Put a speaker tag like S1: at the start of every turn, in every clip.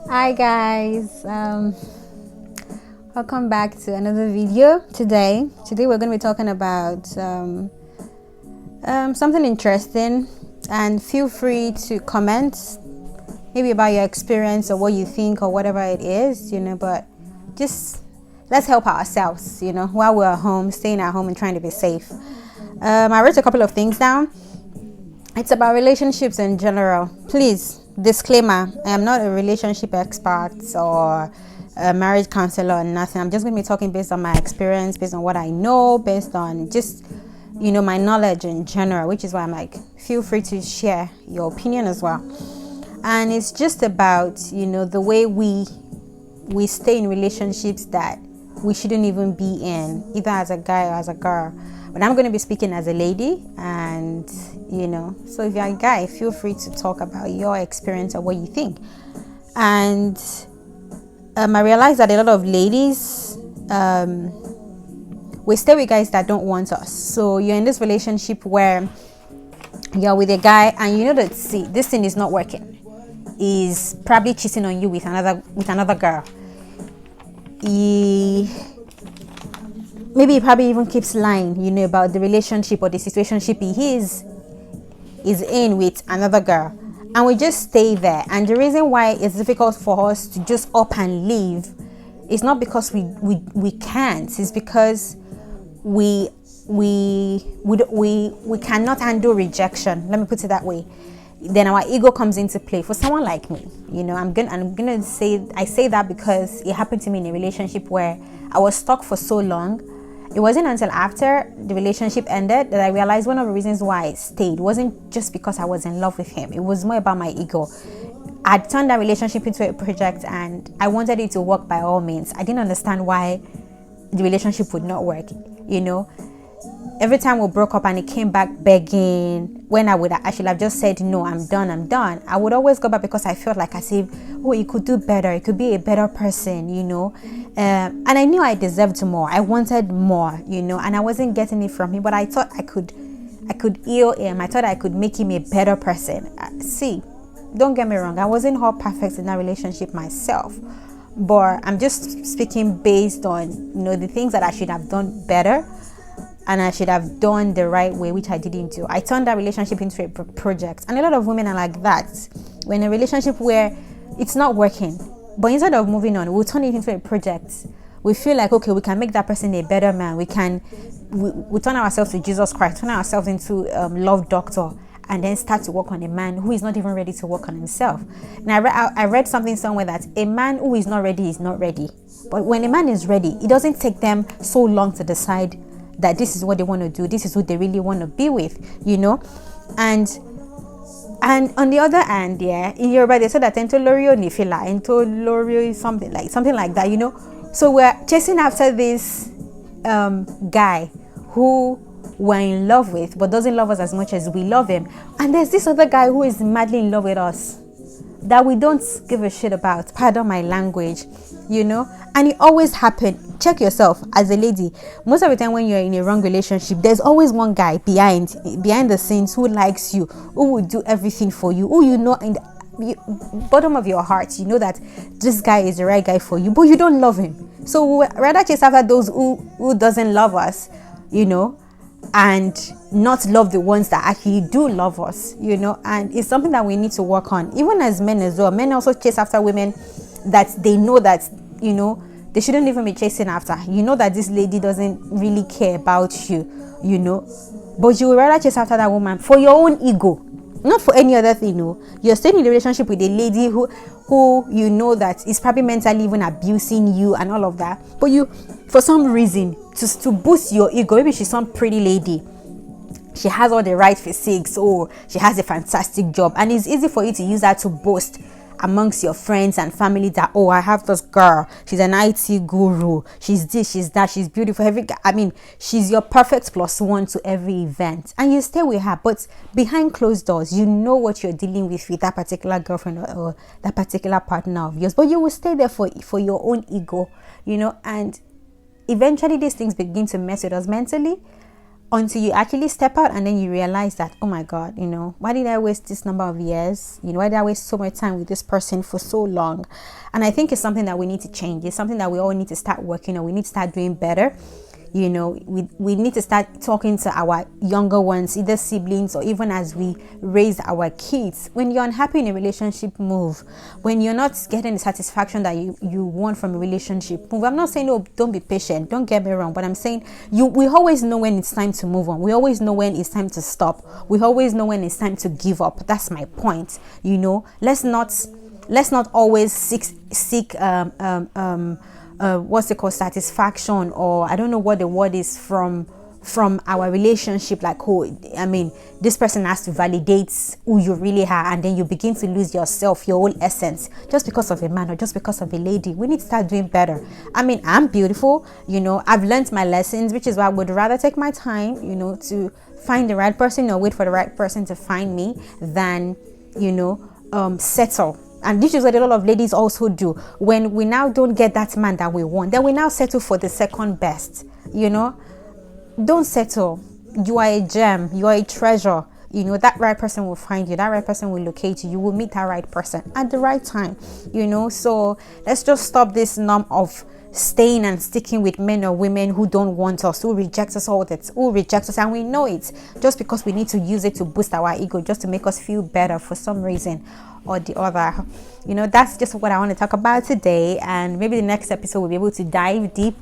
S1: Hi guys, welcome back to another video. Today we're going to be talking about something interesting, and feel free to comment maybe about your experience or what you think or whatever it is, but just let's help ourselves, while we're home, staying at home and trying to be safe. I wrote a couple of things down. It's about relationships in general. Please, disclaimer, I am not a relationship expert or a marriage counselor or nothing. I'm just going to be talking based on my experience, based on what I know, based on just, my knowledge in general, which is why I'm like, feel free to share your opinion as well. And it's just about, the way we stay in relationships that we shouldn't even be in, either as a guy or as a girl. But I'm going to be speaking as a lady, and so if you're a guy, feel free to talk about your experience or what you think. And I realized that a lot of ladies, we stay with guys that don't want us. So you're in this relationship where you're with a guy and you know that, see, this thing is not working. He's probably cheating on you with another girl. Maybe he probably even keeps lying, about the relationship or the situationship he is in with another girl, and we just stay there. And the reason why it's difficult for us to just up and leave is not because we can't. It's because we cannot handle rejection. Let me put it that way. Then our ego comes into play. For someone like me, I'm gonna say, I say that because it happened to me in a relationship where I was stuck for so long. It wasn't until after the relationship ended that I realized one of the reasons why I stayed wasn't just because I was in love with him. It was more about my ego. I'd turned that relationship into a project and I wanted it to work by all means. I didn't understand why the relationship would not work. Every time we broke up and he came back begging, when I should have just said, no, I'm done. I would always go back because I felt like as if, oh, he could do better. He could be a better person, and I knew I deserved more. I wanted more, and I wasn't getting it from him, but I thought I could heal him. I thought I could make him a better person. See, don't get me wrong. I wasn't all perfect in that relationship myself, but I'm just speaking based on, the things that I should have done better. And I should have done the right way, which I didn't do. I turned that relationship into a project. And a lot of women are like that. We're in a relationship where it's not working, but instead of moving on, we'll turn it into a project. We feel like, okay, we can make that person a better man. We turn ourselves to Jesus Christ, turn ourselves into love doctor, and then start to work on a man who is not even ready to work on himself. And I read something somewhere that a man who is not ready is not ready. But when a man is ready, it doesn't take them so long to decide that this is what they want to do, this is who they really want to be with, and on the other hand, in Yoruba they said that ento lorio nifila, ento lorio is something like that, so we're chasing after this guy who we're in love with but doesn't love us as much as we love him, and there's this other guy who is madly in love with us that we don't give a shit about, pardon my language, and it always happens. Check yourself as a lady. Most of the time when you're in a wrong relationship, there's always one guy behind the scenes who likes you, who will do everything for you, who in the bottom of your heart that this guy is the right guy for you, but you don't love him. So we'd rather chase after those who doesn't love us, and not love the ones that actually do love us, and it's something that we need to work on. Even as men as well, men also chase after women that they know that they shouldn't even be chasing after. That this lady doesn't really care about you, but you would rather chase after that woman for your own ego, not for any other thing. You're staying in a relationship with a lady who that is probably mentally even abusing you and all of that, but you, for some reason, to boost your ego, maybe she's some pretty lady, she has all the right physiques, or she has a fantastic job, and it's easy for you to use that to boast amongst your friends and family that, oh, I have this girl, she's an IT guru, she's this, she's that, she's beautiful, she's your perfect plus one to every event, and you stay with her. But behind closed doors, what you're dealing with that particular girlfriend or that particular partner of yours, but you will stay there for your own ego, and eventually these things begin to mess with us mentally. until you actually step out and then you realize that, oh my god, you know, why did I waste this number of years, you know, why did I waste so much time with this person for so long? And I think it's something that we need to change. It's something that we all need to start working on. We need to start doing better. You know, we need to start talking to our younger ones, either siblings or even as we raise our kids. When you're unhappy in a relationship, move. When you're not getting the satisfaction that you want from a relationship, move. I'm not saying, oh, don't be patient, don't get me wrong, but I'm saying we always know when it's time to move on. We always know when it's time to stop. We always know when it's time to give up. That's my point. You know, let's not always seek what's it called, satisfaction, or I don't know what the word is, from our relationship. Like, oh, I mean, this person has to validate who you really are, and then you begin to lose yourself, your whole essence, just because of a man or just because of a lady. We need to start doing better. I mean, I'm beautiful, you know, I've learned my lessons, which is why I would rather take my time, you know, to find the right person or wait for the right person to find me than, you know, settle. And this is what a lot of ladies also do. When we now don't get that man that we want, then we now settle for the second best. You know, don't settle. You are a gem. You are a treasure. You know, that right person will find you. That right person will locate you. You will meet that right person at the right time. You know, so let's just stop this norm of staying and sticking with men or women who don't want us, who reject us, who reject us, and we know it, just because we need to use it to boost our ego, just to make us feel better for some reason or the other. You know, that's just what I want to talk about today, and maybe the next episode we'll be able to dive deep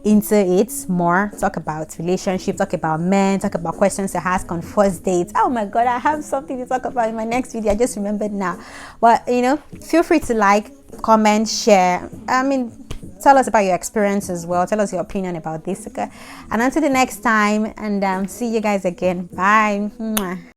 S1: into it more, talk about relationships, talk about men, talk about questions to ask on first dates. Oh my god, I have something to talk about in my next video, I just remembered now. But you know, feel free to like, comment, share. I mean, tell us about your experience as well. Tell us your opinion about this, okay? And until the next time, and see you guys again. Bye. Mwah.